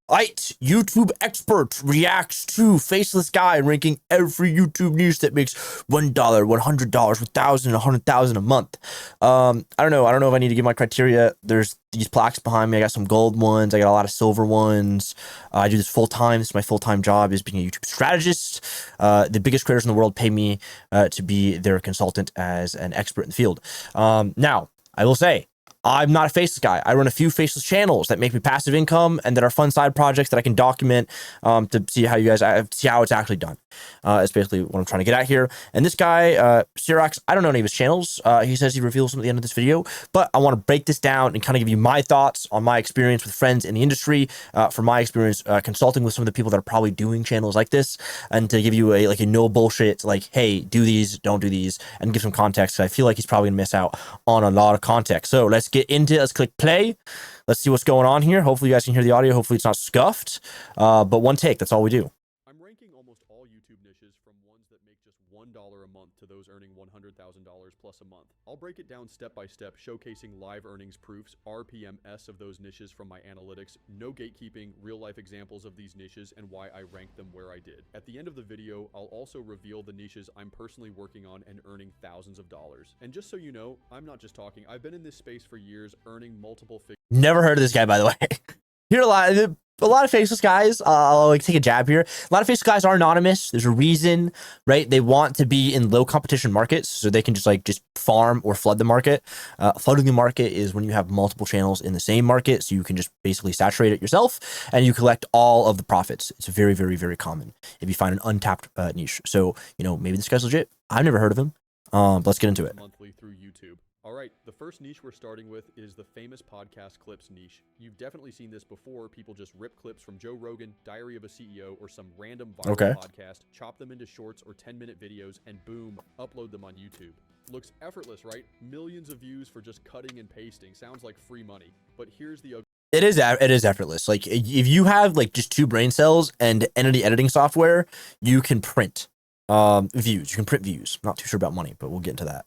YouTube expert reacts to Faceless guy ranking every YouTube niche that makes $1, $100, $1,000, $100,000 a month. I don't know. I don't know if I need to give my criteria. There's these plaques behind me. I got some gold ones. I got a lot of silver ones. I do this full time. This is my full time job, is being a YouTube strategist. The biggest creators in the world pay me to be their consultant as an expert in the field. Now, I will say, I'm not a faceless guy. I run a few faceless channels that make me passive income and that are fun side projects that I can document to see how you guys see how it's actually done. It's basically what I'm trying to get at here. And this guy, Sirax, I don't know any of his channels. He says he reveals them at the end of this video, but I want to break this down and kind of give you my thoughts on my experience with friends in the industry, from my experience consulting with some of the people that are probably doing channels like this, and to give you a no bullshit, like, hey, do these, don't do these, and give some context. I feel like he's probably gonna miss out on a lot of context. So let's get into it. Let's click play. Let's see what's going on here. Hopefully you guys can hear the audio. Hopefully it's not scuffed. But one take, that's all we do. I'm ranking almost all YouTube niches from ones that make just $1 a month to those earning $100,000 plus a month. I'll break it down step by step, showcasing live earnings proofs, RPMs of those niches from my analytics, no gatekeeping, real life examples of these niches, and why I ranked them where I did. At the end of the video, I'll also reveal the niches I'm personally working on and earning thousands of dollars. And just so you know, I'm not just talking. I've been in this space for years, earning multiple figures. Never heard of this guy, by the way. Hear a lot of faceless guys. I'll like take a jab here. A lot of faceless guys are anonymous. There's a reason, right? They want to be in low competition markets so they can just farm or flood the market. Flooding the market is when you have multiple channels in the same market, so you can just basically saturate it yourself and you collect all of the profits. It's very, very, very common if you find an untapped niche. So, you know, maybe this guy's legit. I've never heard of him. Let's get into it. Monthly through YouTube. All right, the first niche we're starting with is the famous podcast clips niche. You've definitely seen this before. People just rip clips from Joe Rogan, Diary of a CEO, or some random viral podcast, chop them into shorts or 10-minute videos, and boom, upload them on YouTube. Looks effortless, right? Millions of views for just cutting and pasting. Sounds like free money. But here's the it is effortless. Like, if you have like just 2 brain cells and entity editing software, you can print views. You can print views. Not too sure about money, but we'll get into that.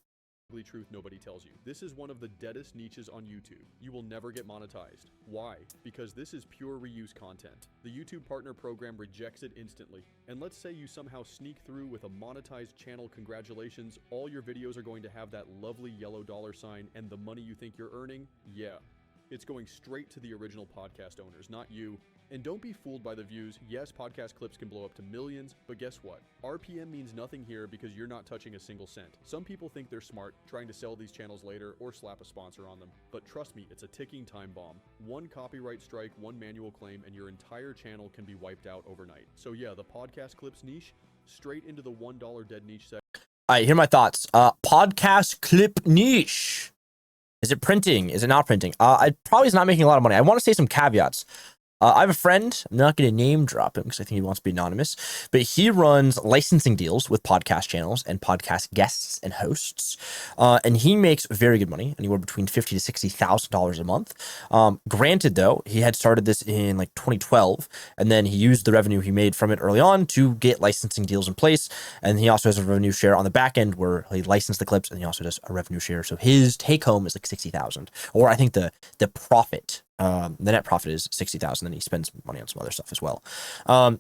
Truth nobody tells you. This is one of the deadest niches on YouTube. You will never get monetized. Why? Because this is pure reuse content. The YouTube Partner Program rejects it instantly. And let's say you somehow sneak through with a monetized channel, congratulations, all your videos are going to have that lovely yellow $sign, and the money you think you're earning, yeah, it's going straight to the original podcast owners, not you. And don't be fooled by the views. Yes, podcast clips can blow up to millions, but guess what? RPM means nothing here because you're not touching a single cent. Some people think they're smart, trying to sell these channels later or slap a sponsor on them. But trust me, it's a ticking time bomb. One copyright strike, one manual claim, and your entire channel can be wiped out overnight. So yeah, the podcast clips niche, straight into the $1 dead niche set. All right, here are my thoughts. Podcast clip niche. Is it printing? Is it not printing? I probably is not making a lot of money. I want to say some caveats. I have a friend, I'm not going to name drop him because I think he wants to be anonymous, but he runs licensing deals with podcast channels and podcast guests and hosts. And he makes very good money, anywhere between $50,000 to $60,000 a month. Granted, though, he had started this in like 2012, and then he used the revenue he made from it early on to get licensing deals in place. And he also has a revenue share on the back end where he licensed the clips, and he also does a revenue share. So his take home is like 60,000, or I think the profit. The net profit is 60,000, and he spends money on some other stuff as well.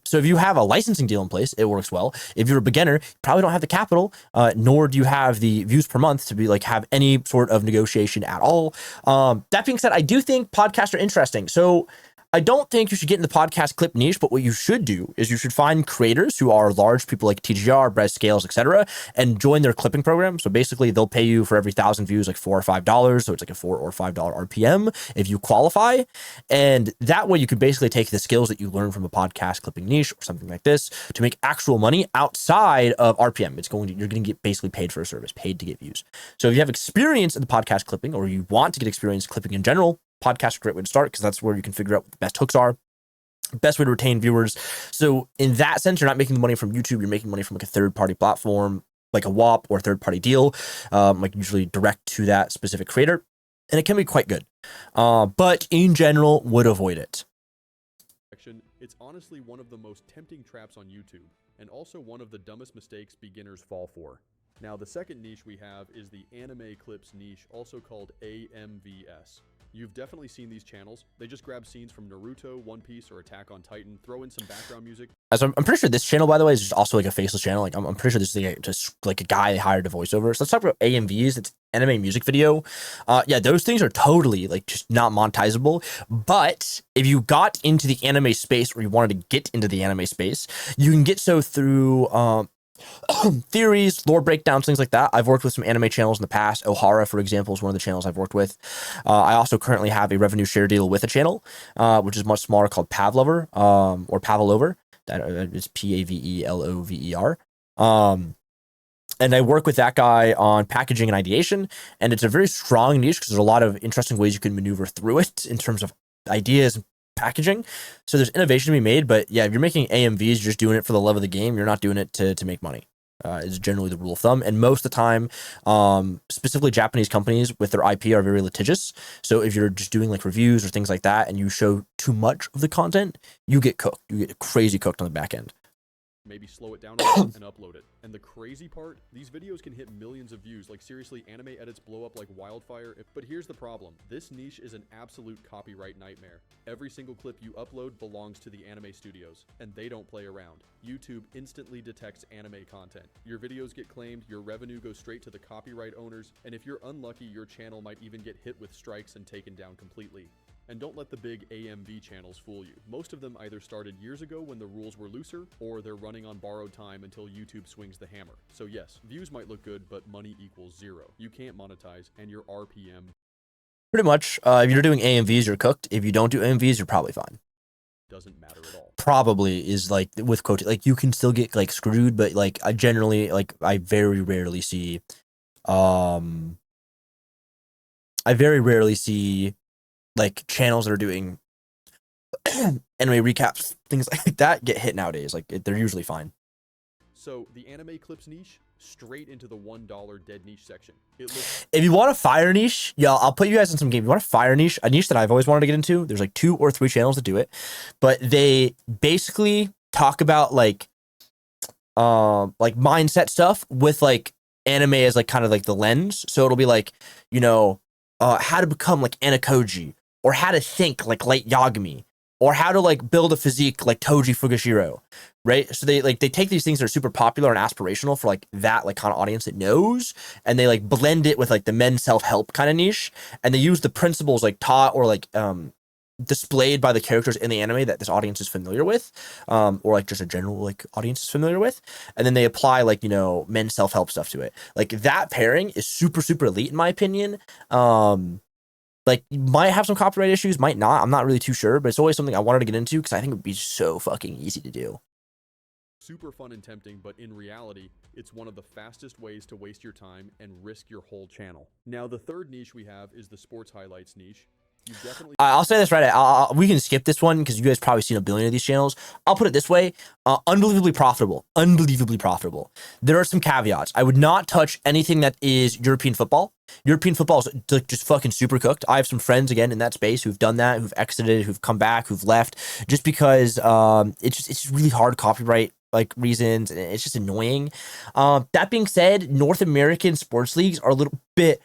So if you have a licensing deal in place, it works well. If you're a beginner, you probably don't have the capital, nor do you have the views per month to be like have any sort of negotiation at all. That being said, I do think podcasts are interesting. So I don't think you should get in the podcast clip niche, but what you should do is you should find creators who are large, people like TGR, Brez Scales, etc., and join their clipping program. So basically, they'll pay you for every 1,000 views like $4 or $5. So it's like a $4 or $5 RPM if you qualify. And that way, you could basically take the skills that you learn from a podcast clipping niche or something like this to make actual money outside of RPM. You're going to get basically paid for a service, paid to get views. So if you have experience in the podcast clipping, or you want to get experience clipping in general, podcast is a great way to start because that's where you can figure out what the best hooks are, best way to retain viewers. So in that sense, you're not making the money from YouTube, you're making money from like a third-party platform, like a WAP or a third-party deal, like usually direct to that specific creator, and it can be quite good. But in general, would avoid it. It's honestly one of the most tempting traps on YouTube, and also one of the dumbest mistakes beginners fall for. Now, the second niche we have is the anime clips niche, also called AMVs. You've definitely seen these channels. They just grab scenes from Naruto, One Piece, or Attack on Titan, throw in some background music. So I'm pretty sure this channel, by the way, is just also like a faceless channel. Like I'm pretty sure this is just like a guy they hired to voiceover. So let's talk about AMVs. It's anime music video. Yeah, those things are totally like just not monetizable. But if you got into the anime space, or you wanted to get into the anime space, you can get so through theories, lore breakdowns, things like that. I've worked with some anime channels in the past. Ohara, for example, is one of the channels I've worked with. I also currently have a revenue share deal with a channel, which is much smaller, called Pavlover, or Pavlover. It's Pavelover. And I work with that guy on packaging and ideation, and it's a very strong niche because there's a lot of interesting ways you can maneuver through it in terms of ideas and packaging. So there's innovation to be made, but yeah, if you're making AMVs, you're just doing it for the love of the game. You're not doing it to make money. Is generally the rule of thumb. And most of the time, specifically Japanese companies with their IP are very litigious. So if you're just doing like reviews or things like that, and you show too much of the content, you get cooked. You get crazy cooked on the back end. Maybe slow it down a bit and upload it. And the crazy part, these videos can hit millions of views. Like seriously, anime edits blow up like wildfire. But here's the problem. This niche is an absolute copyright nightmare. Every single clip you upload belongs to the anime studios, and they don't play around. YouTube instantly detects anime content. Your videos get claimed, your revenue goes straight to the copyright owners, and if you're unlucky, your channel might even get hit with strikes and taken down completely. And don't let the big AMV channels fool you. Most of them either started years ago when the rules were looser, or they're running on borrowed time until YouTube swings the hammer. So yes, views might look good, but money equals zero. You can't monetize, and your RPM... Pretty much, if you're doing AMVs, you're cooked. If you don't do AMVs, you're probably fine. Doesn't matter at all. Probably is like with quote, like you can still get like screwed, but like I generally, like I very rarely see like channels that are doing anime recaps, things like that get hit nowadays. Like they're usually fine. So the anime clips niche, straight into the $1 dead niche section. If you want a fire niche, yeah, I'll put you guys in some games. You want a fire niche, a niche that I've always wanted to get into. There's like 2 or 3 channels that do it, but they basically talk about like mindset stuff with like anime as like kind of like the lens. So it'll be like, you know, how to become like Anakoji, or how to think like Light Yagami, or how to like build a physique like Toji Fugashiro, right? So they take these things that are super popular and aspirational for like that like kind of audience that knows, and they like blend it with like the men's self-help kind of niche, and they use the principles like taught or like displayed by the characters in the anime that this audience is familiar with, or like just a general like audience is familiar with, and then they apply like, you know, men's self-help stuff to it. Like that pairing is super elite in my opinion. Like you might have some copyright issues, might not. I'm not really too sure, but it's always something I wanted to get into because I think it would be so fucking easy to do. Super fun and tempting, but in reality, it's one of the fastest ways to waste your time and risk your whole channel. Now, the third niche we have is the sports highlights niche. I'll say this right. We can skip this one because you guys probably seen a billion of these channels. I'll put it this way: unbelievably profitable. Unbelievably profitable. There are some caveats. I would not touch anything that is European football. European football is just fucking super cooked. I have some friends again in that space who've done that, who've exited, who've come back, who've left, just because it's just really hard copyright like reasons, and it's just annoying. That being said, North American sports leagues are a little bit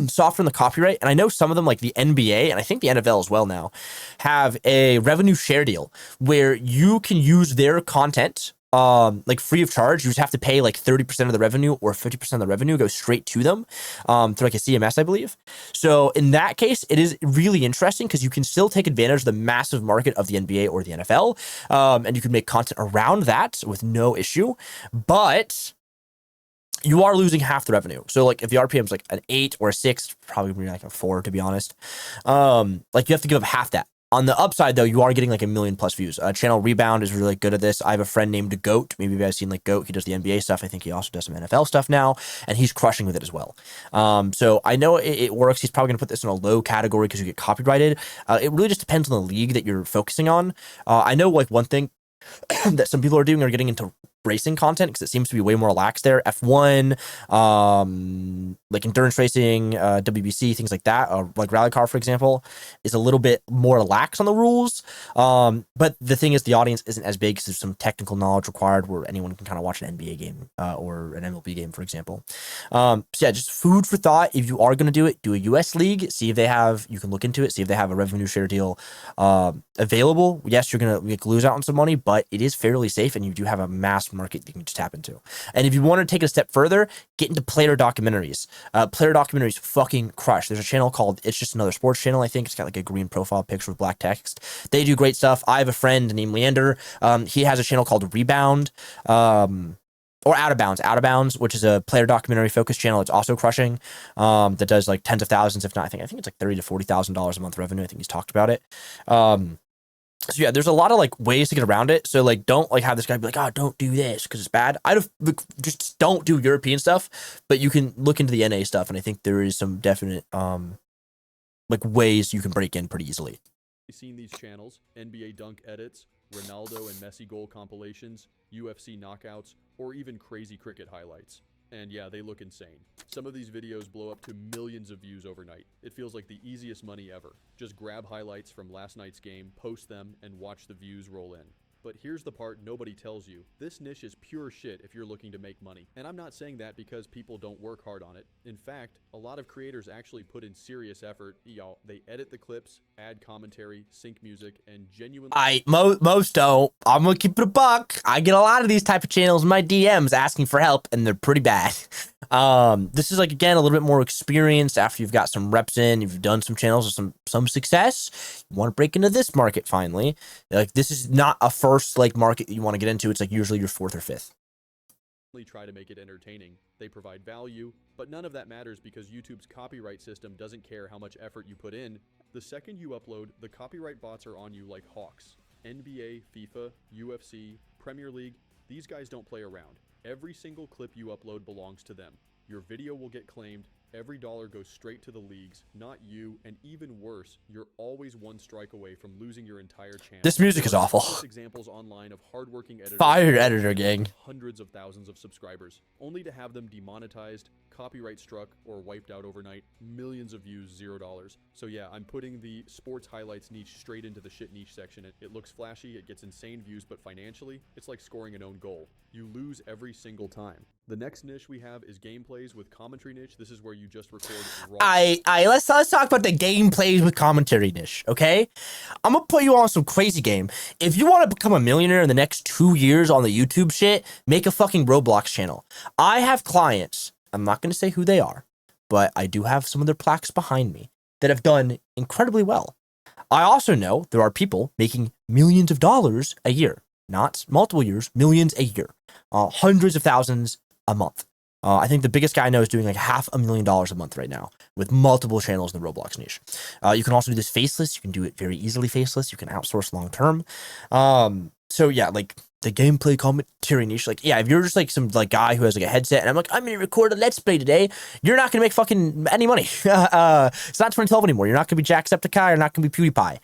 softer on the copyright, and I know some of them like the NBA and I think the NFL as well now have a revenue share deal where you can use their content like free of charge. You just have to pay like 30% of the revenue or 50% of the revenue goes straight to them through like a CMS, I believe. So in that case, it is really interesting because you can still take advantage of the massive market of the NBA or the NFL, and you can make content around that with no issue, but you are losing half the revenue. So like if the RPM is like an 8 or a 6, probably like a 4 to be honest, like you have to give up half that. On the upside, though, you are getting like 1 million+ views. Channel Rebound is really good at this. I have a friend named Goat. Maybe you guys seen like Goat. He does the NBA stuff. I think he also does some NFL stuff now, and he's crushing with it as well. So I know it works. He's probably going to put this in a low category because you get copyrighted. It really just depends on the league that you're focusing on. I know like one thing that some people are doing are getting into racing content because it seems to be way more lax there. F1, like endurance racing, WBC, things like that, like rally car, for example, is a little bit more lax on the rules. But the thing is, the audience isn't as big because there's some technical knowledge required where anyone can kind of watch an NBA game or an MLB game, for example. So yeah, just food for thought. If you are going to do it, do a US league. See if they have, you can look into it, see if they have a revenue share deal available. Yes, you're going to lose out on some money, but it is fairly safe and you do have a mass market you can just tap into. And if you want to take it a step further, get into player documentaries. Player documentaries fucking crush. There's a channel called It's Just Another Sports Channel, I think. It's got like a green profile picture with black text. They do great stuff. I have a friend named Leander. He has a channel called Rebound. Or Out of Bounds, which is a player documentary focused channel. It's also crushing. That does like tens of thousands, if not, I think it's like $30,000 to $40,000 a month revenue. I think he's talked about it. So yeah, there's a lot of like ways to get around it. So like, don't like have this guy be like, oh, don't do this because it's bad. Just don't do European stuff, but you can look into the NA stuff. And I think there is some definite like ways you can break in pretty easily. You've seen these channels, NBA dunk edits, Ronaldo and Messi goal compilations, UFC knockouts, or even crazy cricket highlights. And yeah, they look insane. Some of these videos blow up to millions of views overnight. It feels like the easiest money ever. Just grab highlights from last night's game, post them, and watch the views roll in. But here's the part nobody tells you. This niche is pure shit if you're looking to make money. And I'm not saying that because people don't work hard on it. In fact, a lot of creators actually put in serious effort. Y'all, they edit the clips, add commentary, sync music, and genuinely... Most don't. I'm gonna keep it a buck. I get a lot of these type of channels in my DMs asking for help, and they're pretty bad. This is like, again, a little bit more experience after you've got some reps in, you've done some channels with some success. You want to break into this market finally. Like, this is not a first like market you want to get into. It's like usually your fourth or fifth. Try to make it entertaining. They provide value, but none of that matters because YouTube's copyright system doesn't care how much effort you put in. The second you upload, the copyright bots are on you like hawks. NBA, FIFA, UFC, Premier League, these guys don't play around. Every single clip you upload belongs to them. Your video will get claimed. Every dollar goes straight to the leagues, not you, and even worse, you're always one strike away from losing your entire channel. This music is awful. Examples online of hardworking editors, fired editor gang, hundreds of thousands of subscribers, only to have them demonetized, copyright struck, or wiped out overnight. Millions of views, $0. So yeah, I'm putting the sports highlights niche straight into the shit niche section. It looks flashy, it gets insane views, but financially, it's like scoring an own goal. You lose every single time. The next niche we have is gameplays with commentary niche. This is where you just record raw. Let's talk about the gameplays with commentary niche, okay? I'm gonna put you on some crazy game. If you want to become a millionaire in the next 2 years on the YouTube shit, make a fucking Roblox channel. I have clients, I'm not gonna say who they are, but I do have some of their plaques behind me that have done incredibly well. I also know there are people making millions of dollars a year, not multiple years, millions a year, hundreds of thousands a month. I think the biggest guy I know is doing like $500,000 a month right now with multiple channels in the Roblox niche. You can also do this faceless. You can do it very easily faceless. You can outsource long term. So yeah, like the gameplay commentary niche, like, yeah, if you're just like some like guy who has like a headset and I'm like, I'm gonna record a let's play today, you're not gonna make fucking any money. It's not 2012 anymore. You're not gonna be Jacksepticeye. You're not gonna be PewDiePie.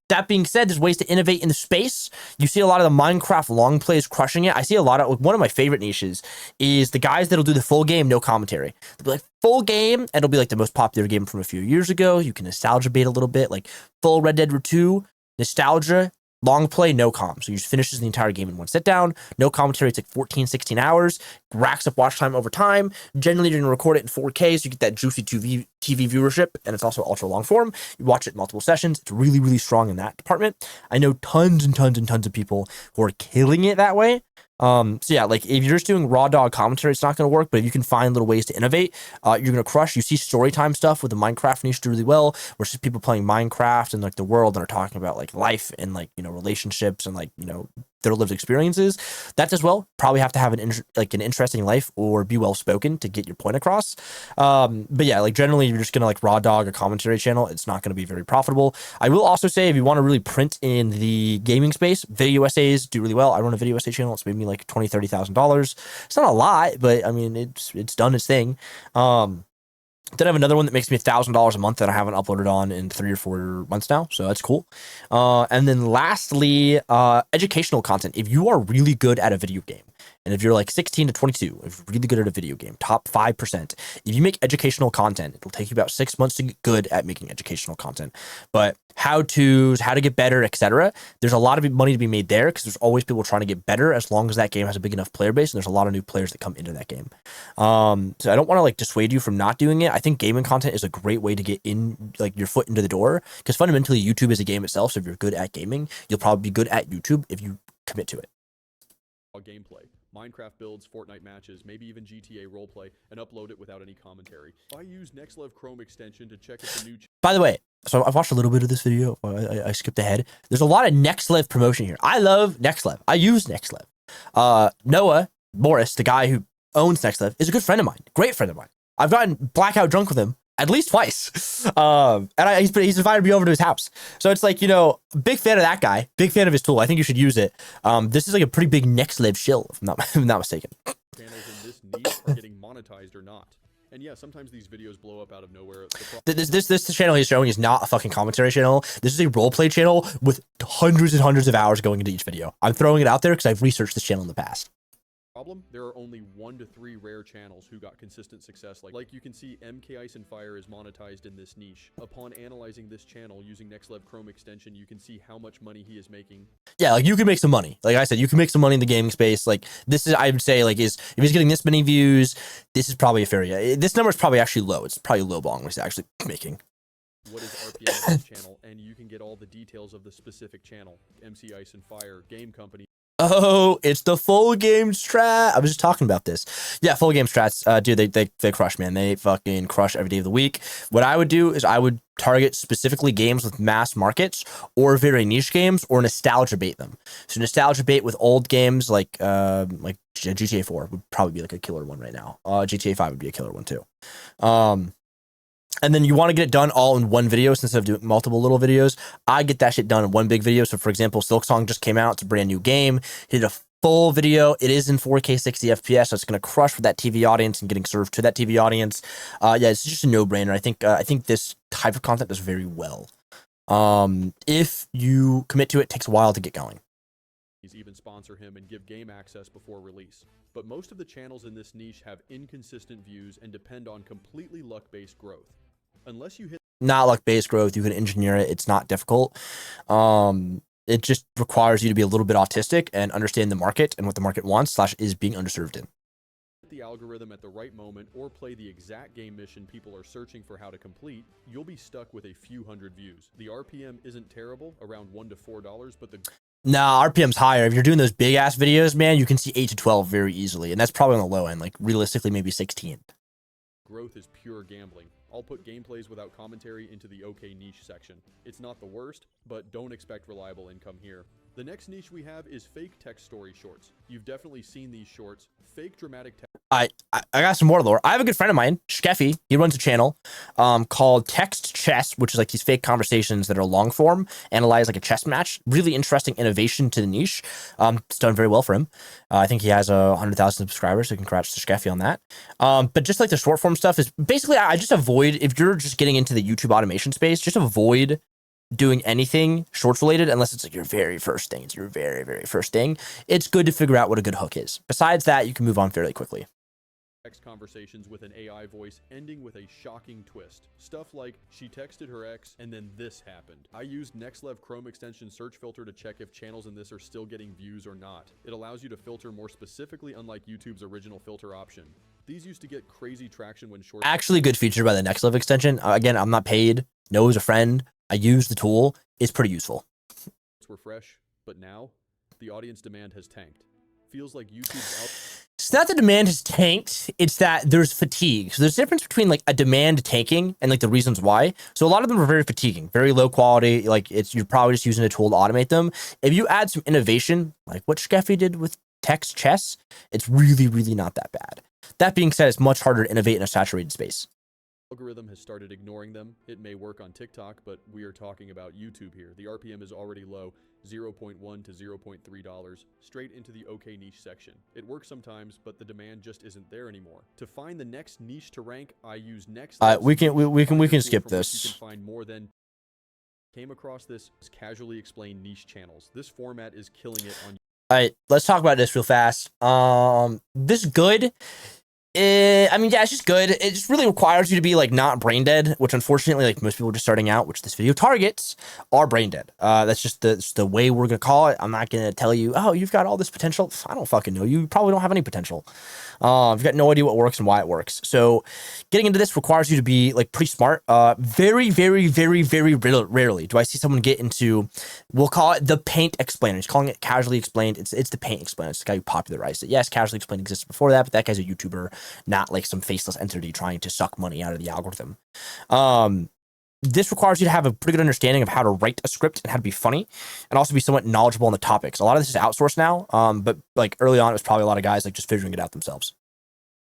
That being said, there's ways to innovate in the space. You see a lot of the Minecraft long plays crushing it. I see a lot of, one of my favorite niches is the guys that'll do the full game, no commentary. They'll be like, full game, and it'll be like the most popular game from a few years ago. You can nostalgia bait a little bit, like full Red Dead 2, nostalgia, long play, no comm. So you just finishes the entire game in one sit down. No commentary. It's like 14, 16 hours. Racks up watch time over time. Generally, you're going to record it in 4K, so you get that juicy TV viewership, and it's also ultra long form. You watch it in multiple sessions. It's really, really strong in that department. I know tons and tons and tons of people who are killing it that way. So yeah, like if you're just doing raw dog commentary, it's not going to work, but if you can find little ways to innovate, you're going to crush. You see story time stuff with the Minecraft niche do really well, where it's just people playing Minecraft and like the world and are talking about like life and like, you know, relationships and like, you know, their lived experiences. That does well. Probably have to have an interesting life or be well spoken to get your point across. But yeah, like generally you're just gonna like raw dog a commentary channel. It's not gonna be very profitable. I will also say if you want to really print in the gaming space, video essays do really well. I run a video essay channel. It's made me like $20,000-$30,000. It's not a lot, but I mean it's done its thing. Then I have another one that makes me $1,000 a month that I haven't uploaded on in 3 or 4 months now. So that's cool. And then lastly, educational content. If you are really good at a video game, And if you're like 16 to 22, if you're really good at a video game, top 5%, if you make educational content, it'll take you about 6 months to get good at making educational content. But how-tos, how to get better, etc. There's a lot of money to be made there because there's always people trying to get better as long as that game has a big enough player base, and there's a lot of new players that come into that game. So I don't want to like dissuade you from not doing it. I think gaming content is a great way to get in, like your foot into the door, because fundamentally YouTube is a game itself. So if you're good at gaming, you'll probably be good at YouTube if you commit to it. Gameplay, Minecraft builds, Fortnite matches, maybe even GTA roleplay, and upload it without any commentary. I use NextLev Chrome extension to check if the new. By the way, so I've watched a little bit of this video. I skipped ahead. There's a lot of NextLev promotion here. I love NextLev. I use NextLev. Noah Morris, the guy who owns NextLev, is a good friend of mine. Great friend of mine. I've gotten blackout drunk with him at least twice. And he's invited me over to his house. So it's like, you know, big fan of that guy, big fan of his tool. I think you should use it. This is like a pretty big NextLev shill, if I'm not mistaken. Channels in this niche are getting monetized or not. And yeah, sometimes these videos blow up out of nowhere. This channel he's showing is not a fucking commentary channel. This is a roleplay channel with hundreds and hundreds of hours going into each video. I'm throwing it out there because I've researched this channel in the past. Problem, there are only 1 to 3 rare channels who got consistent success. Like you can see, MK Ice and Fire is monetized in this niche. Upon analyzing this channel using NextLev Chrome extension, you can see how much money he is making. Yeah, like you can make some money. Like I said, you can make some money in the gaming space. Like this is, I would say, like if he's getting this many views, this is probably a fair. Yeah, this number is probably actually low. It's probably lowballing what he's actually making. What is RPM of this channel? And you can get all the details of the specific channel. MC Ice and Fire, game company. Oh, it's the full game strat. I was just talking about this. Yeah, full game strats, dude, they crush, man. They fucking crush every day of the week. What I would do is I would target specifically games with mass markets or niche games, or nostalgia bait them. So nostalgia bait with old games like GTA 4 would probably be like a killer one right now. GTA 5 would be a killer one too. And then you want to get it done all in one video instead of doing multiple little videos. I get that shit done in one big video. So for example, Silksong just came out. It's a brand new game. He did a full video. It is in 4K 60 FPS. So it's going to crush for that TV audience and getting served to that TV audience. Yeah, it's just a no-brainer. I think this type of content does very well. If you commit to it, it takes a while to get going. Even sponsor him and give game access before release. But most of the channels in this niche have inconsistent views and depend on completely luck-based growth. Unless you hit not luck-based growth, you can engineer it. It's not difficult. It just requires you to be a little bit autistic and understand the market and what the market wants / is being underserved in. The algorithm at the right moment or play the exact game mission people are searching for how to complete, you'll be stuck with a few hundred views. The RPM isn't terrible, around $1 to $4, but the nah, RPM's higher. If you're doing those big ass videos, man, you can see 8 to 12 very easily, and that's probably on the low end. Like realistically, maybe 16. Growth is pure gambling. I'll put gameplays without commentary into the OK niche section. It's not the worst, but don't expect reliable income here. The next niche we have is fake text story shorts. You've definitely seen these shorts. Fake dramatic text. I got some more lore. I have a good friend of mine, Skeffy. He runs a channel called Text Chess, which is like these fake conversations that are long form, analyze like a chess match. Really interesting innovation to the niche. It's done very well for him. I think he has 100,000 subscribers, so congrats to Skeffy on that. But just like the short form stuff is basically, I just avoid, if you're just getting into the YouTube automation space, just avoid doing anything shorts related unless it's like your very first thing. It's your very, very first thing. It's good to figure out what a good hook is. Besides that, you can move on fairly quickly. Text conversations with an AI voice ending with a shocking twist. Stuff like, she texted her ex and then this happened. I used NextLev Chrome extension search filter to check if channels in this are still getting views or not. It allows you to filter more specifically, unlike YouTube's original filter option. These used to get crazy traction when short. Actually, good feature by the NextLev extension. Again, I'm not paid. Noah's a friend. I use the tool. It's pretty useful. Were fresh, but now the audience demand has tanked. Feels like YouTube's out. It's not that demand has tanked, it's that there's fatigue. So there's a difference between like a demand tanking and like the reasons why. So a lot of them are very fatiguing, very low quality. Like you're probably just using a tool to automate them. If you add some innovation, like what Skeffy did with Text Chess, it's really, really not that bad. That being said, it's much harder to innovate in a saturated space. Algorithm has started ignoring them. It may work on TikTok, but we are talking about YouTube here. The RPM is already low, $0.1 to $0.3, straight into the OK niche section. It works sometimes, but the demand just isn't there anymore. To find the next niche to rank, I use NextLev. We can skip this. You can find more than. Came across this as casually explained niche channels. This format is killing it on. All right, let's talk about this real fast. This is good. I mean, yeah, it's just good. It just really requires you to be like not brain dead, which unfortunately, like most people just starting out, which this video targets, are brain dead. That's just the way we're gonna call it. I'm not gonna tell you, oh, you've got all this potential. I don't fucking know. You probably don't have any potential. You've got no idea what works and why it works. So, getting into this requires you to be like pretty smart. Very, very, very, very rarely do I see someone get into, we'll call it the paint explainer. He's calling it casually explained. It's the paint explainer. It's the guy who popularized it. Yes, casually explained existed before that, but that guy's a YouTuber, not like some faceless entity trying to suck money out of the algorithm. This requires you to have a pretty good understanding of how to write a script and how to be funny, and also be somewhat knowledgeable on the topics. A lot of this is outsourced now, but like early on, it was probably a lot of guys like just figuring it out themselves.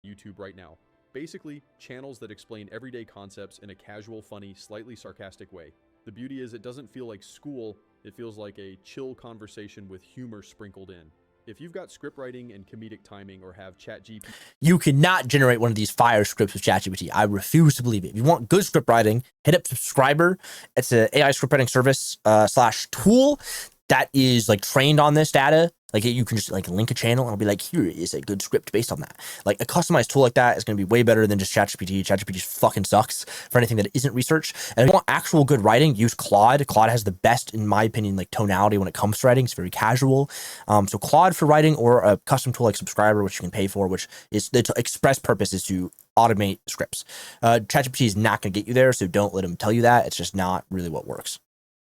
YouTube right now. Basically, channels that explain everyday concepts in a casual, funny, slightly sarcastic way. The beauty is it doesn't feel like school, it feels like a chill conversation with humor sprinkled in. If you've got script writing and comedic timing or have ChatGPT, you cannot generate one of these fire scripts with ChatGPT. I refuse to believe it. If you want good script writing, hit up Subscriber. It's an AI script writing service / tool that is like trained on this data. Like you can just like link a channel and it'll be like, here is a good script based on that. Like a customized tool like that is going to be way better than just ChatGPT. ChatGPT just fucking sucks for anything that isn't research. And if you want actual good writing, use Claude. Claude has the best, in my opinion, like tonality when it comes to writing. It's very casual. So Claude for writing, or a custom tool like Subscriber, which you can pay for, which is the express purpose is to automate scripts. ChatGPT is not going to get you there, so don't let him tell you that. It's just not really what works.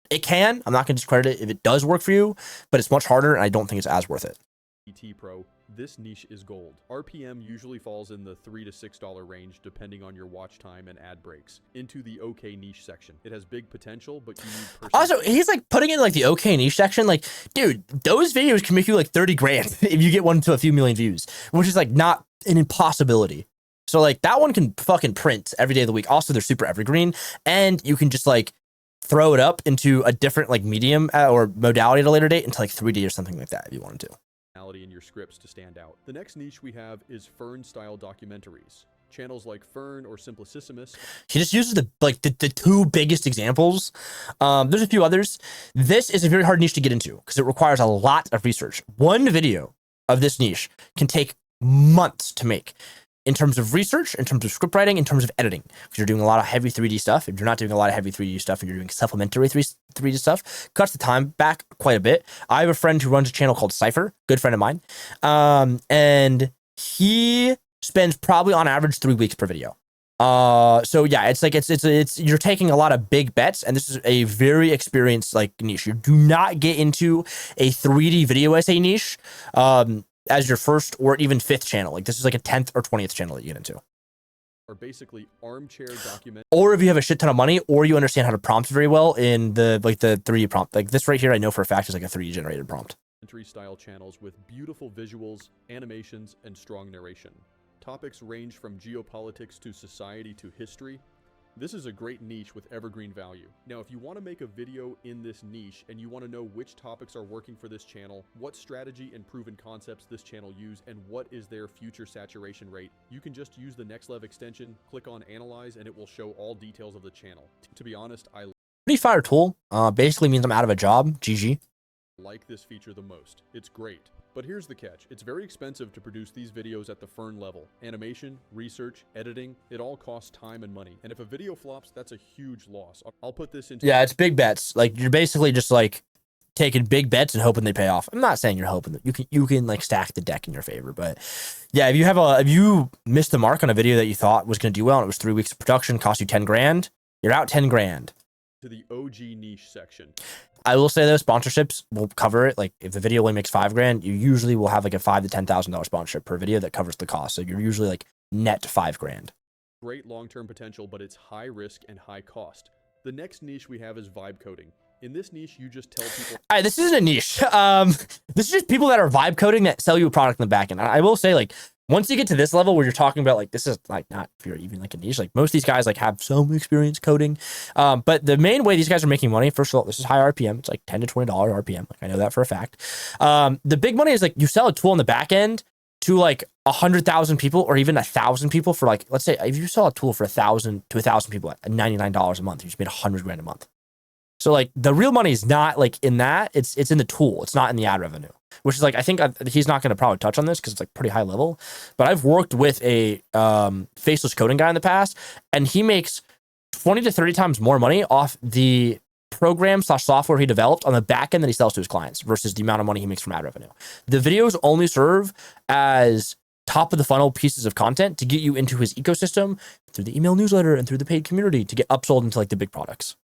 It can. I'm not going to discredit it if it does work for you, but it's much harder, and I don't think it's as worth it. Pro, this niche is gold. RPM usually falls in the $3 to $6 range depending on your watch time and ad breaks. Into the okay niche section. It has big potential, but you need also, he's like putting in like the okay niche section. Like, dude, those videos can make you like 30 grand if you get one to a few million views, which is like not an impossibility. So like that one can fucking print every day of the week. Also, they're super evergreen, and you can just like throw it up into a different like medium or modality at a later date into like 3D or something like that if you wanted to. In your scripts to stand out. The next niche we have is Fern style documentaries. Channels like Fern or Simplicissimus. He just uses the two biggest examples. There's a few others. This is a very hard niche to get into because it requires a lot of research. One video of this niche can take months to make. In terms of research, in terms of script writing, in terms of editing. Because you're doing a lot of heavy 3D stuff. If you're not doing a lot of heavy 3D stuff and you're doing supplementary 3D stuff, cuts the time back quite a bit. I have a friend who runs a channel called Cypher, good friend of mine. And he spends probably on average 3 weeks per video. So yeah, it's like, it's you're taking a lot of big bets, and this is a very experienced like niche. You do not get into a 3D video essay niche, as your first or even fifth channel. Like this is like a 10th or 20th channel that you get into. Or basically armchair document. Or if you have a shit ton of money, or you understand how to prompt very well in the 3D prompt. Like this right here, I know for a fact is like a 3D generated prompt. Style channels with beautiful visuals, animations, and strong narration. Topics range from geopolitics to society to history. This is a great niche with evergreen value. Now, if you want to make a video in this niche and you want to know which topics are working for this channel, what strategy and proven concepts this channel use, and what is their future saturation rate, you can just use the Next Level extension, click on Analyze, and it will show all details of the channel. To be honest, I pretty fire tool. Basically means I'm out of a job. GG. Like this feature the most. It's great. But here's the catch. It's very expensive to produce these videos at the Fern level. Animation, research, editing, it all costs time and money. And if a video flops, that's a huge loss. I'll put this into... Yeah, it's big bets. Like you're basically just like taking big bets and hoping they pay off. I'm not saying you're hoping that you can like stack the deck in your favor, but yeah, if you missed the mark on a video that you thought was going to do well and it was 3 weeks of production, cost you 10 grand, you're out 10 grand. To the OG niche section. I will say though, sponsorships will cover it. Like if the video only makes 5 grand, you usually will have like a $5,000 to $10,000 sponsorship per video that covers the cost. So you're usually like net 5 grand. Great long-term potential, but it's high risk and high cost. The next niche we have is vibe coding. In this niche, you just tell people... All right, this isn't a niche. This is just people that are vibe coding that sell you a product in the back end. I will say, like, once you get to this level where you're talking about, like, this is, like, not if you're even, like, a niche. Like, most of these guys, like, have some experience coding. But the main way these guys are making money, first of all, this is high RPM. It's, like, $10 to $20 RPM. Like, I know that for a fact. The big money is, like, you sell a tool on the back end to, like, 100,000 people or even 1,000 people for, like, let's say, if you sell a tool for 1,000 to 1,000 people at $99 a month, you just made 100 grand a month. So like the real money is not like in that, it's in the tool. It's not in the ad revenue, which is like, I think he's not going to probably touch on this because it's like pretty high level, but I've worked with a faceless coding guy in the past, and he makes 20 to 30 times more money off the program / software he developed on the back end that he sells to his clients versus the amount of money he makes from ad revenue. The videos only serve as top of the funnel pieces of content to get you into his ecosystem through the email newsletter and through the paid community to get upsold into like the big products.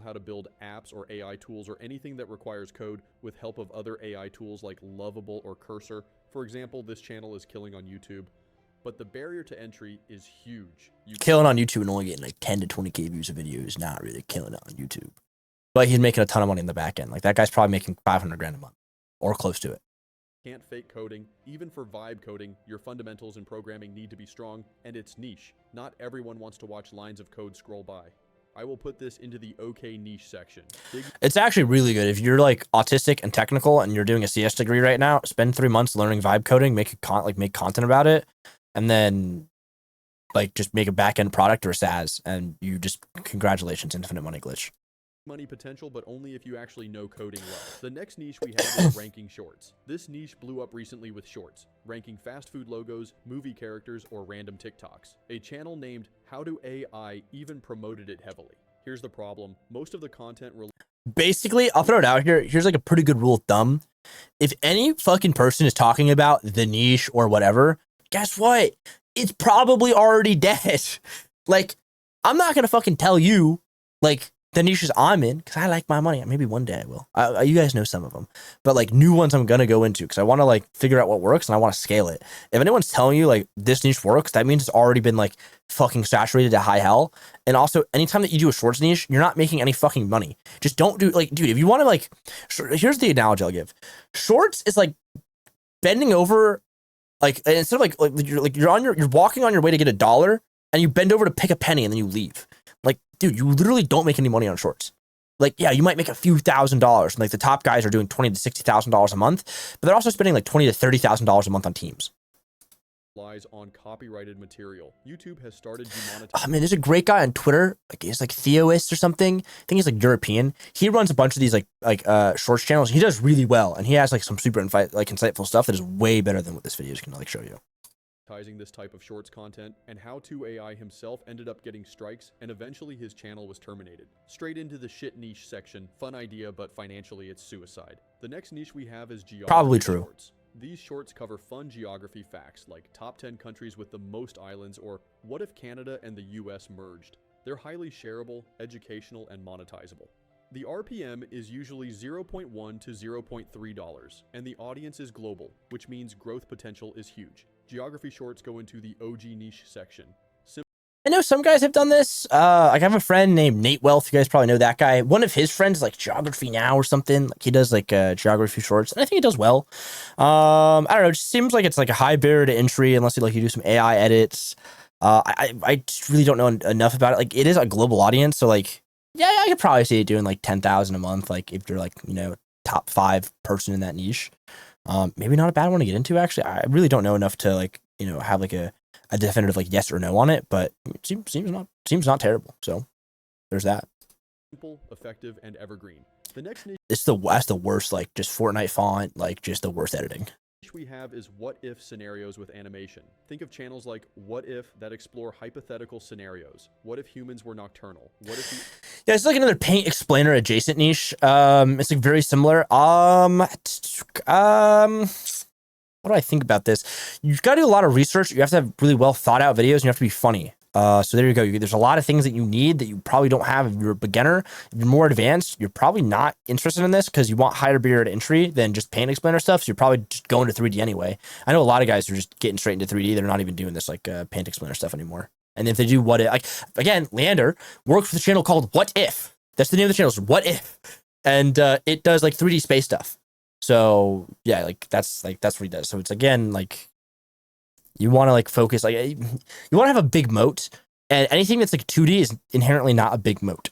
How to build apps or AI tools or anything that requires code with help of other AI tools like Lovable or Cursor. For example, this channel is killing on YouTube, but the barrier to entry is huge. Killing on YouTube and only getting like 10 to 20K views a video is not really killing it on YouTube. But he's making a ton of money in the back end. Like that guy's probably making 500 grand a month or close to it. Can't fake coding. Even for vibe coding, your fundamentals in programming need to be strong, and it's niche. Not everyone wants to watch lines of code scroll by. I will put this into the okay niche section. It's actually really good. If you're like autistic and technical and you're doing a CS degree right now, spend 3 months learning vibe coding, make content about it, and then like just make a back-end product or a SaaS, and you just, congratulations, infinite money glitch. Money potential, but only if you actually know coding well. The next niche we have is ranking shorts. This niche blew up recently with shorts, ranking fast food logos, movie characters, or random TikToks. A channel named How to AI even promoted it heavily. Here's the problem. Most of the content basically, I'll throw it out here. Here's like a pretty good rule of thumb. If any fucking person is talking about the niche or whatever, guess what? It's probably already dead. Like, I'm not gonna fucking tell you, like, the niches I'm in, because I like my money. Maybe one day I will. You guys know some of them, but like new ones I'm gonna go into because I want to like figure out what works and I want to scale it. If anyone's telling you like this niche works, that means it's already been like fucking saturated to high hell. And also, anytime that you do a shorts niche, you're not making any fucking money. Just don't do, like, dude, if you want to like, here's the analogy I'll give. Shorts is like bending over, like instead of you're walking on your way to get $1 and you bend over to pick a penny and then you leave. Like, dude, you literally don't make any money on shorts. Like, yeah, you might make a few $1,000s. Like the top guys are doing $20,000 to $60,000 a month, but they're also spending like $20,000 to $30,000 a month on teams. Lies on copyrighted material. YouTube has started demonetizing. I mean, there's a great guy on Twitter, like he's like Theoist or something. I think he's like European. He runs a bunch of these like shorts channels. He does really well, and he has like some super insightful stuff that is way better than what this video is gonna like show you. This type of shorts content, and How to AI himself ended up getting strikes, and eventually his channel was terminated. Straight into the shit niche section. Fun idea, but financially it's suicide. The next niche we have is geography. Probably true. Shorts. These shorts cover fun geography facts like top 10 countries with the most islands, or what if Canada and the US merged. They're highly shareable, educational, and monetizable. The RPM is usually $0.1 to $0.3, and the audience is global, which means growth potential is huge. Geography shorts go into the OG niche section. I know some guys have done this. I have a friend named Nate Wealth. You guys probably know that guy. One of his friends is like Geography Now or something. Like he does like geography shorts, and I think he does well. I don't know. It just seems like it's like a high barrier to entry unless you do some AI edits. I just really don't know enough about it. Like it is a global audience, so like yeah, I could probably see it doing like 10,000 a month. Like if you're like top 5 person in that niche. Maybe not a bad one to get into, actually. I really don't know enough to like, have like a definitive like yes or no on it, but it seems not terrible. So there's that. Simple, effective, and evergreen. The next niche that's the worst, like just Fortnite font, like just the worst editing. We have is what if scenarios with animation. Think of channels like What If that explore hypothetical scenarios. What if humans were nocturnal? What if yeah, it's like another paint explainer adjacent niche. It's like very similar. What do I think about this? You've got to do a lot of research. You have to have really well thought out videos, and you have to be funny. So there you go. There's a lot of things that you need that you probably don't have if you're a beginner. If you're more advanced, you're probably not interested in this because you want higher barrier to entry than just paint explainer stuff. So you're probably just going to 3D anyway. I know a lot of guys who are just getting straight into 3D. They're not even doing this like paint explainer stuff anymore. And if they do what if, like again, Leander works with a channel called What If. That's the name of the channel. Is What If, and it does like 3D space stuff. So yeah, like that's what he does. So it's again like. You want to like focus, like you want to have a big moat, and anything that's like 2D is inherently not a big moat.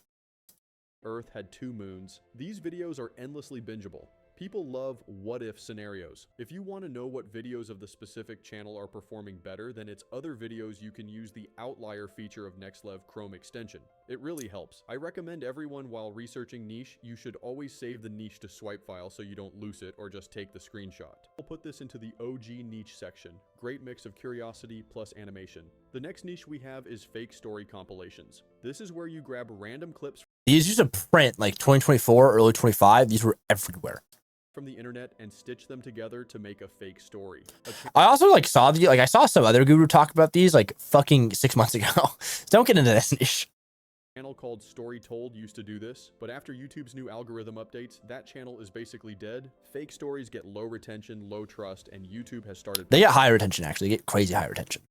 Earth had 2 moons. These videos are endlessly bingeable. People love what-if scenarios. If you want to know what videos of the specific channel are performing better than its other videos, you can use the outlier feature of NextLev Chrome extension. It really helps. I recommend everyone while researching niche, you should always save the niche to swipe file so you don't lose it or just take the screenshot. I'll put this into the OG niche section. Great mix of curiosity plus animation. The next niche we have is fake story compilations. This is where you grab random clips These used to print like 2024, early 25. These were everywhere. From the internet and stitch them together to make a fake story. I also like saw I saw some other guru talk about these like fucking 6 months ago. Don't get into this niche. Channel called Story Told used to do this, but after YouTube's new algorithm updates, that channel is basically dead. Fake stories get low retention, low trust, and YouTube has started They get high retention actually. They get crazy high retention.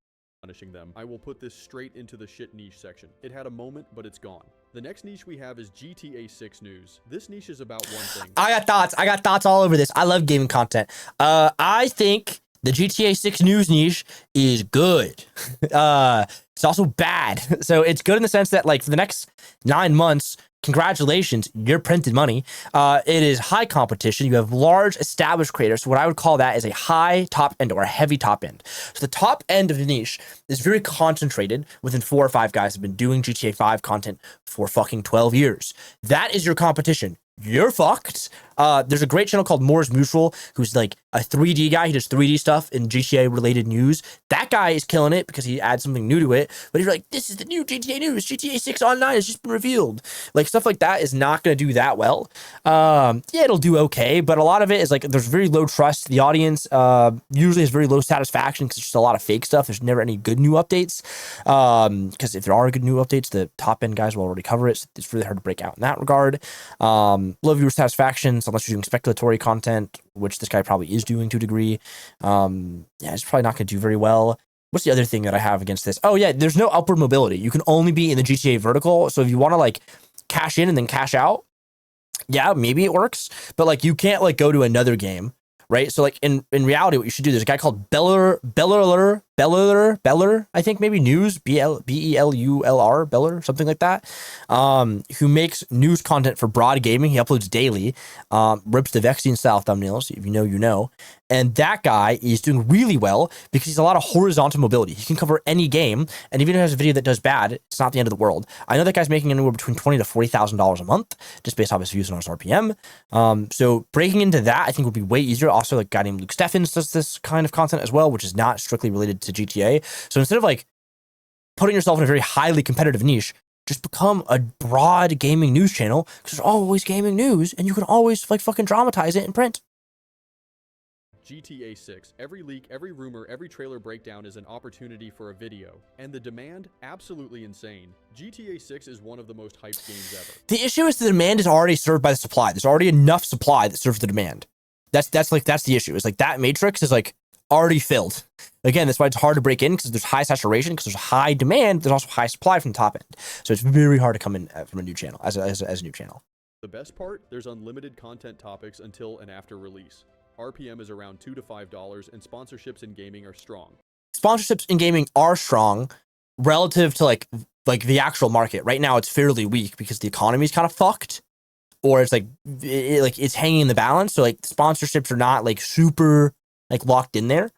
punishing them. I will put this straight into the shit niche section. It had a moment, but it's gone. The next niche we have is GTA 6 news. This niche is about one thing. I got thoughts all over this. I love gaming content. I think the GTA 6 news niche is good. It's also bad. So it's good in the sense that like for the next 9 months, congratulations, you're printed money. It is high competition. You have large established creators. So what I would call that is a high top end or a heavy top end. So the top end of the niche is very concentrated within 4 or 5 guys who have been doing GTA 5 content for fucking 12 years. That is your competition. You're fucked. There's a great channel called Moore's Mutual, who's like a 3D guy. He does 3D stuff in GTA related news. That guy is killing it because he adds something new to it. But if you're like, this is the new GTA news, GTA 6 online has just been revealed. Like stuff like that is not going to do that well. Yeah, it'll do okay, but a lot of it is like there's very low trust. The audience usually has very low satisfaction because it's just a lot of fake stuff. There's never any good new updates. Because if there are good new updates, the top end guys will already cover it. So it's really hard to break out in that regard. Low viewer satisfaction, unless you're doing speculatory content, which this guy probably is doing to a degree. Yeah, it's probably not going to do very well. What's the other thing that I have against this? Oh yeah, there's no upward mobility. You can only be in the GTA vertical. So if you want to like cash in and then cash out, yeah, maybe it works. But like you can't like go to another game, right? So like in reality, what you should do, there's a guy called Beller, I think maybe news, Bellur, Beller, something like that, who makes news content for broad gaming. He uploads daily, rips the Vexian style thumbnails. If you know, you know. And that guy is doing really well because he's a lot of horizontal mobility. He can cover any game, and even if he has a video that does bad, it's not the end of the world. I know that guy's making anywhere between $20,000 to $40,000 a month, just based off his views and on his RPM. So breaking into that, I think would be way easier. Also, like a guy named Luke Steffens does this kind of content as well, which is not strictly related to GTA. So instead of like putting yourself in a very highly competitive niche, just become a broad gaming news channel because there's always gaming news, and you can always like fucking dramatize it in print. GTA 6. Every leak, every rumor, every trailer breakdown is an opportunity for a video. And the demand? Absolutely insane. GTA 6 is one of the most hyped games ever. The issue is the demand is already served by the supply. There's already enough supply that serves the demand. That's the issue. It's like that matrix is like already filled. Again, that's why it's hard to break in because there's high saturation, because there's high demand. There's also high supply from the top end. So it's very hard to come in from a new channel as a new channel. The best part? There's unlimited content topics until and after release. RPM is around $2 to $5, and sponsorships in gaming are strong. Sponsorships in gaming are strong relative to like the actual market. Right now, it's fairly weak because the economy is kind of fucked, or it's like it's hanging in the balance. So like sponsorships are not like super like locked in there.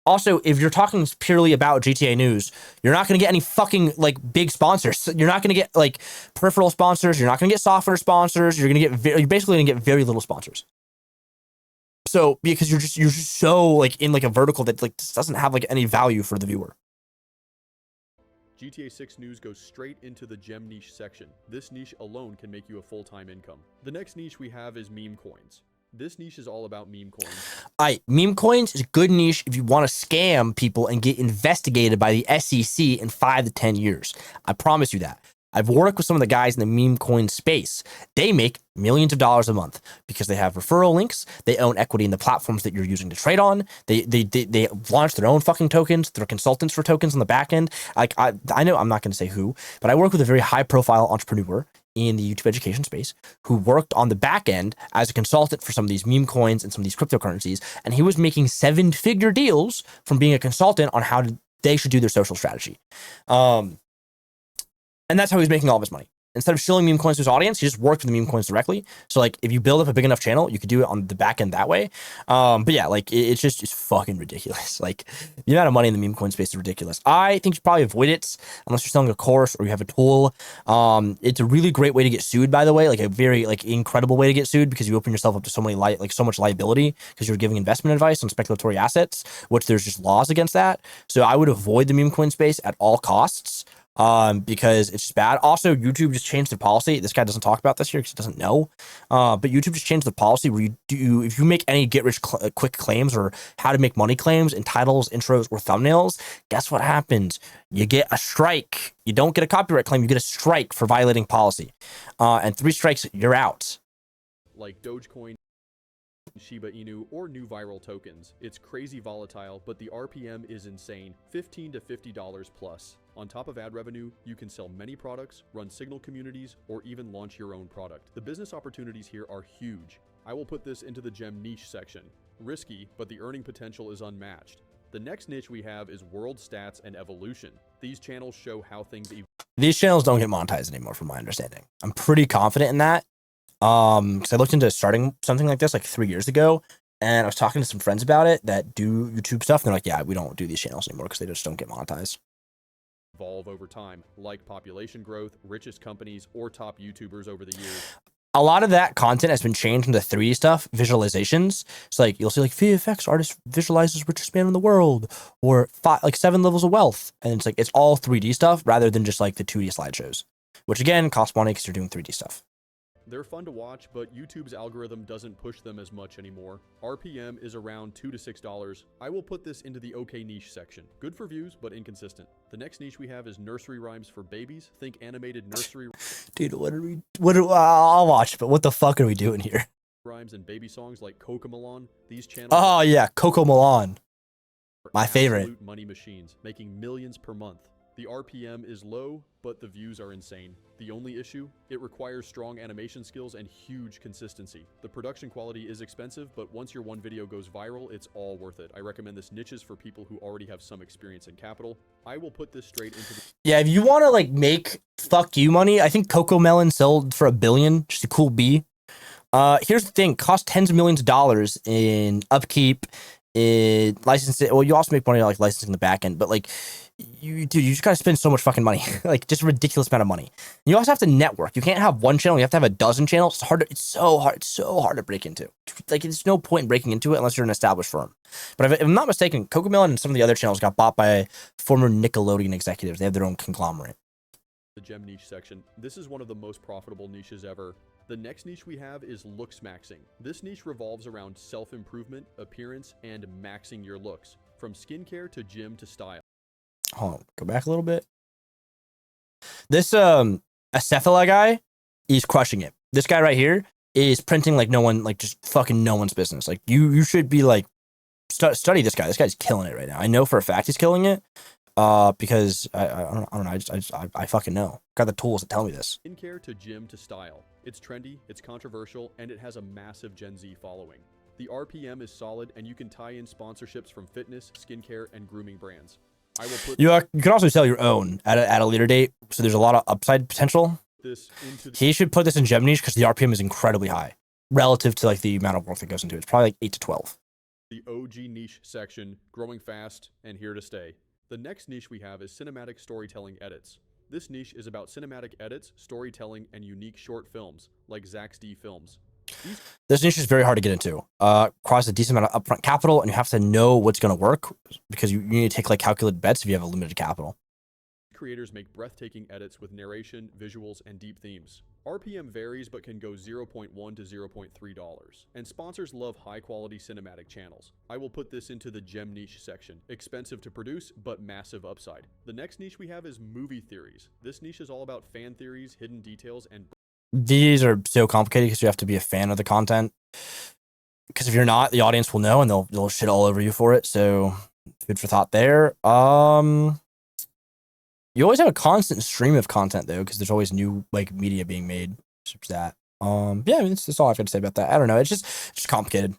Also, if you're talking purely about GTA news, you're not going to get any fucking like big sponsors. You're not going to get like peripheral sponsors. You're not going to get software sponsors. You're basically going to get very little sponsors. So because you're just so like in like a vertical that like just doesn't have like any value for the viewer. GTA 6 news goes straight into the gem niche section. This niche alone can make you a full-time income. The next niche we have is meme coins. This niche is all about meme coins. Meme coins is a good niche if you want to scam people and get investigated by the SEC in 5 to 10 years. I promise you that. I've worked with some of the guys in the meme coin space. They make millions of dollars a month because they have referral links. They own equity in the platforms that you're using to trade on. They launch their own fucking tokens. They're consultants for tokens on the back end. Like I know I'm not going to say who, but I work with a very high profile entrepreneur in the YouTube education space who worked on the back end as a consultant for some of these meme coins and some of these cryptocurrencies. And he was making 7-figure deals from being a consultant on how they should do their social strategy. And that's how he's making all of his money. instead of shilling meme coins to his audience, he just worked with the meme coins directly. So like if you build up a big enough channel, you could do it on the back end that way. But yeah, like it's just fucking ridiculous. Like the amount of money in the meme coin space is ridiculous. I think you probably avoid it unless you're selling a course or you have a tool. It's a really great way to get sued, by the way, like a very like incredible way to get sued because you open yourself up to so much liability because you're giving investment advice on speculatory assets, which there's just laws against that. So I would avoid the meme coin space at all costs. Because it's just bad. Also, YouTube just changed the policy. This guy doesn't talk about this here because he doesn't know. But YouTube just changed the policy where if you make any quick claims or how to make money claims in titles, intros, or thumbnails, guess what happens? You get a strike. You don't get a copyright claim. You get a strike for violating policy. And 3 strikes, you're out. Like Dogecoin, Shiba Inu, or new viral tokens. It's crazy volatile, but the RPM is insane, $15 to $50 plus. On top of ad revenue, you can sell many products, run signal communities, or even launch your own product. The business opportunities here are huge. I will put this into the gem niche section. Risky, but the earning potential is unmatched. The next niche we have is world stats and evolution. These channels show how things evolve. These channels don't get monetized anymore, from my understanding. I'm pretty confident in that. Because I looked into starting something like this like 3 years ago, and I was talking to some friends about it that do YouTube stuff, and they're like, yeah, we don't do these channels anymore because they just don't get monetized. Evolve over time, like population growth, richest companies, or top YouTubers over the years. A lot of that content has been changed into 3D stuff, visualizations. So like you'll see like VFX artist visualizes richest man in the world, or 7 levels of wealth, and it's like it's all 3D stuff rather than just like the 2D slideshows, which again costs money because you're doing 3D stuff. They're fun to watch, but YouTube's algorithm doesn't push them as much anymore. RPM is around $2 to $6. I will put this into the okay niche section. Good for views, but inconsistent. The next niche we have is nursery rhymes for babies. Think animated nursery. Dude, I'll watch, but what the fuck are we doing here? Rhymes and baby songs like Cocomelon. These channels. Oh yeah, Cocomelon. My favorite. Money machines, making millions per month. The RPM is low, but the views are insane. The only issue? It requires strong animation skills and huge consistency. The production quality is expensive, but once your one video goes viral, it's all worth it. I recommend this niches for people who already have some experience in capital. I will put this straight into the... Yeah, if you want to like make fuck you money, I think Cocomelon sold for $1 billion, just a cool B. Here's the thing, cost tens of millions of dollars in upkeep, in licensing. Well, you also make money like licensing the back end, but like you just gotta spend so much fucking money, like just a ridiculous amount of money. You also have to network. You can't have one channel. You have to have a dozen channels. It's so hard to break into. Like there's no point in breaking into it unless you're an established firm. But if I'm not mistaken, Cocomelon and some of the other channels got bought by former Nickelodeon executives. They have their own conglomerate. The gem niche section. This is one of the most profitable niches ever. The next niche we have is Looksmaxxing. This niche revolves around self-improvement, appearance, and maxing your looks, from skincare to gym to style. Hold on, go back a little bit. This Acephala guy, he's crushing it. This guy right here is printing like no one, like just fucking no one's business. Like you should be like study this guy. This guy's killing it right now. I know for a fact he's killing it. Because I don't know. I fucking know. Got the tools to tell me this. Skincare to gym to style. It's trendy, it's controversial, and it has a massive Gen Z following. The RPM is solid, and you can tie in sponsorships from fitness, skincare, and grooming brands. I will put you can also sell your own at a later date, so there's a lot of upside potential. He should put this in gem niche because the RPM is incredibly high relative to like the amount of work that goes into it. It's probably like 8 to 12. The OG niche section, growing fast and here to stay. The next niche we have is cinematic storytelling edits. This niche is about cinematic edits, storytelling, and unique short films, like ZaxD Films. This niche is very hard to get into. Requires a decent amount of upfront capital, and you have to know what's going to work because you need to take like calculated bets if you have a limited capital. Creators make breathtaking edits with narration, visuals, and deep themes. RPM varies but can go $0.1 to $0.3. And sponsors love high-quality cinematic channels. I will put this into the gem niche section. Expensive to produce, but massive upside. The next niche we have is movie theories. This niche is all about fan theories, hidden details, and... These are so complicated because you have to be a fan of the content. Because if you're not, the audience will know and they'll shit all over you for it. So, food for thought there. You always have a constant stream of content though, because there's always new like media being made. Such that. Yeah, I mean, that's all I've got to say about that. I don't know. It's just complicated.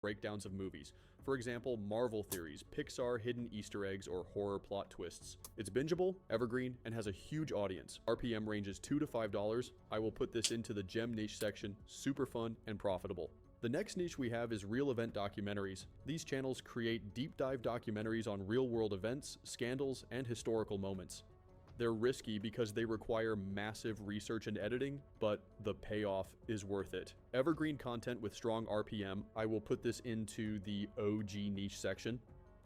Breakdowns of movies. For example, Marvel theories, Pixar hidden Easter eggs, or horror plot twists. It's bingeable, evergreen, and has a huge audience. RPM ranges $2 to $5. I will put this into the gem niche section, super fun and profitable. The next niche we have is real event documentaries. These channels create deep dive documentaries on real world events, scandals, and historical moments. They're risky because they require massive research and editing, but the payoff is worth it. Evergreen content with strong RPM, I will put this into the OG niche section.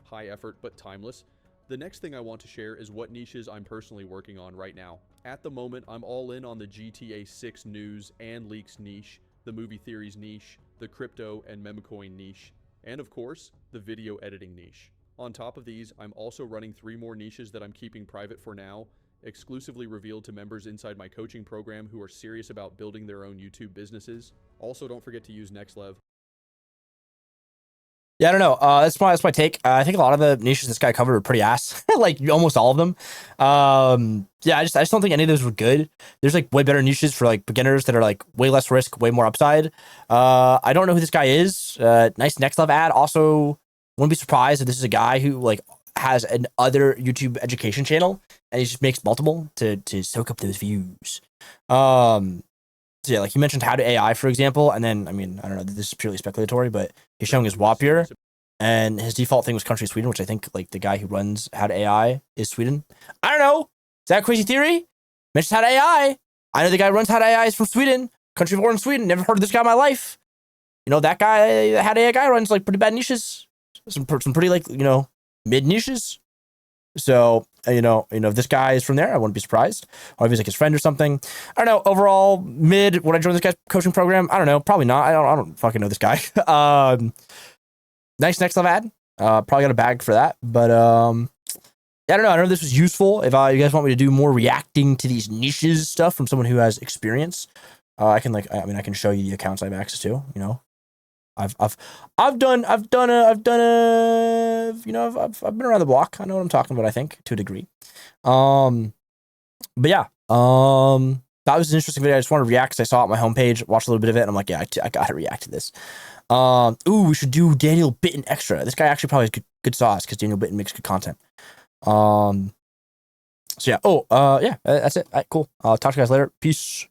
High effort, but timeless. The next thing I want to share is what niches I'm personally working on right now. At the moment, I'm all in on the GTA 6 news and leaks niche, the movie theories niche, the crypto and memecoin niche, and of course, the video editing niche. On top of these, I'm also running 3 more niches that I'm keeping private for now, exclusively revealed to members inside my coaching program who are serious about building their own YouTube businesses. Also, don't forget to use NextLev. Yeah, I don't know. That's my take. I think a lot of the niches this guy covered were pretty ass, like almost all of them. Yeah, I just don't think any of those were good. There's like way better niches for like beginners that are like way less risk, way more upside. I don't know who this guy is. Nice NextLev ad. Also, wouldn't be surprised if this is a guy who like has an other YouTube education channel and he just makes multiple to soak up those views. So yeah, like he mentioned how to AI, for example, and then, I mean, I don't know, this is purely speculatory, but he's showing his WAP here, and his default thing was country Sweden, which I think like the guy who runs how to AI is Sweden. I don't know. Is that a crazy theory? Mentions how to AI. I know the guy who runs how to AI is from Sweden, country of origin Sweden. Never heard of this guy in my life. You know, that guy, how to AI guy runs like pretty bad niches, some pretty like, you know, mid niches. So, you know, if this guy is from there, I wouldn't be surprised. Or if he's like his friend or something. I don't know. Overall, mid. Would I join this guy's coaching program? I don't know. Probably not. I don't fucking know this guy. Nice NextLev ad. Probably got a bag for that. But yeah, I don't know. I don't know if this was useful. If you guys want me to do more reacting to these niches stuff from someone who has experience, I can like. I mean, I can show you the accounts I have access to. You know. I've done a, you know, I've been around the block. I know what I'm talking about, I think, to a degree. But yeah, that was an interesting video. I just wanted to react because I saw it on my homepage, watched a little bit of it, and I'm like, yeah, I gotta react to this. Ooh, we should do Daniel Bitten extra. This guy actually probably has good sauce because Daniel Bitten makes good content. So yeah, yeah, that's it. All right, cool. I'll talk to you guys later. Peace.